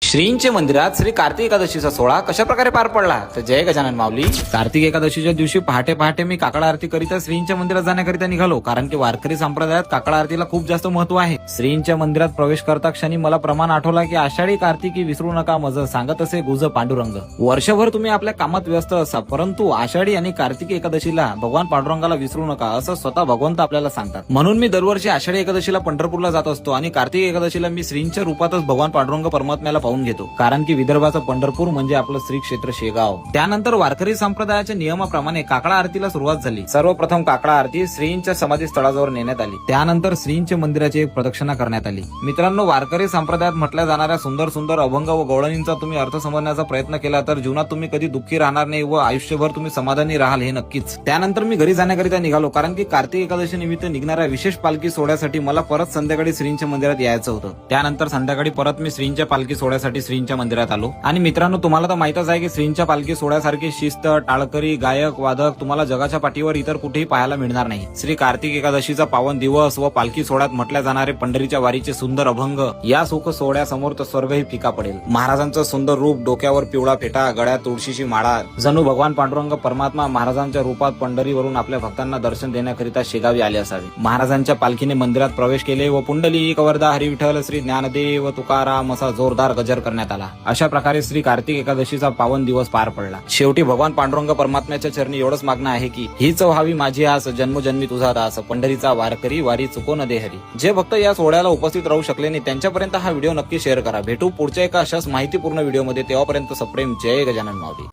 श्रींचे मंदिरात श्री कार्तिक एकादशीचा सोहळा कशा प्रकारे पार पडला तर जय गजानन माऊली। कार्तिक एकादशीच्या दिवशी पहाटे पहाटे मी काकड आरती करिता श्रींच्या मंदिरात जाण्याकरिता निघालो, कारण की वारकरी संप्रदायात काकड आरतीला खूप जास्त महत्व आहे। श्रींच्या मंदिरात प्रवेश करता क्षणी मला प्रमाण आठवला की आषाढी कार्तिकी विसरू नका मज, सांगत असे गुज पांडुरंग। वर्षभर तुम्ही आपल्या कामात व्यस्त असा, परंतु आषाढी आणि कार्तिकी एकादशीला भगवान पांडुरंगाला विसरू नका असं स्वतः भगवंत आपल्याला सांगतात। म्हणून मी दरवर्षी आषाढी एकादशीला पंढरपूरला जात असतो आणि कार्तिक एकादशीला मी श्रींच्या रूपातच भगवान पांडुरंग परमात्म्याला पाहून घेतो, कारण की विदर्भाचं पंढरपूर म्हणजे आपलं श्री क्षेत्र शेगाव। त्यानंतर वारकरी संप्रदायाच्या नियमाप्रमाणे काकडा आरतीला सुरुवात झाली। सर्वप्रथम काकडा आरती श्रींच्या समाधी स्थळाजवळ नेण्यात आली, त्यानंतर श्रींच्या मंदिराची एक प्रदक्षिणा करण्यात आली। मित्रांनो, वारकरी संप्रदायात म्हटल्या जाणाऱ्या सुंदर सुंदर अभंग व गवळणींचा तुम्ही अर्थ समजण्याचा प्रयत्न केला तर जीवनात तुम्ही कधी दुःखी राहणार नाही व आयुष्यभर तुम्ही समाधानी राहाल हे नक्कीच। त्यानंतर मी घरी जाण्याकरिता निघालो, कारण की कार्तिक एकादशी निमित्त निघणाऱ्या विशेष पालखी सोहळ्यासाठी मला परत संध्याकाळी श्रींच्या मंदिरात यायचं होतं। त्यानंतर संध्याकाळी परत मी श्रींच्या पालखी सोहळ्यासाठी श्रींच्या मंदिरात आलो। आणि मित्रांनो, तुम्हाला तर माहितच आहे की श्रींच्या पालखी सोहळ्यासारखी शिस्त, टाळकरी, गायक, वादक तुम्हाला जगाच्या पाठीवर इतर कुठेही पाहायला मिळणार नाही। श्री कार्तिक एकादशीचा पावन दिवस व पालखी सोहळ्यात म्हटल्या जाणारे पंढरीच्या वारीचे सुंदर अभंग या सुख सोहळ्यासमोर तर स्वर्गही फिका पडेल। महाराजांचं सुंदर रूप, डोक्यावर पिवळा फेटा, गळ्यात तुळशीची माळा, जणू भगवान पांडुरंग परमात्मा महाराजांच्या रूपात पंढरीवरून आपल्या भक्तांना दर्शन देण्याकरिता शेगावी आले असावे। महाराजांच्या पालखीने मंदिरात प्रवेश केले व पुंडलिक वरदा हरी विठ्ठल श्री ज्ञानदेव तुकाराम असा जोरदार गजर करण्यात आला। अशा प्रकारे श्री कार्तिक एकादशीचा पावन दिवस पार पडला। शेवटी भगवान पांडुरंग परमात्म्याच्या चरणी एवढंच मागणं आहे की हीच व्हावी माझी आस, जन्मोजन्मी तुझा दास, पंढरीचा वारकरी वारी चुको न दे हरी। जे भक्त या सोहळ्याला उपस्थित राहू शकले नाही त्यांच्यापर्यंत हा व्हिडिओ नक्की शेअर करा। भेटू पुढच्या एका अशाच माहितीपूर्ण व्हिडिओमध्ये, तेव्हापर्यंत सप्रेम जय गजानन माऊली।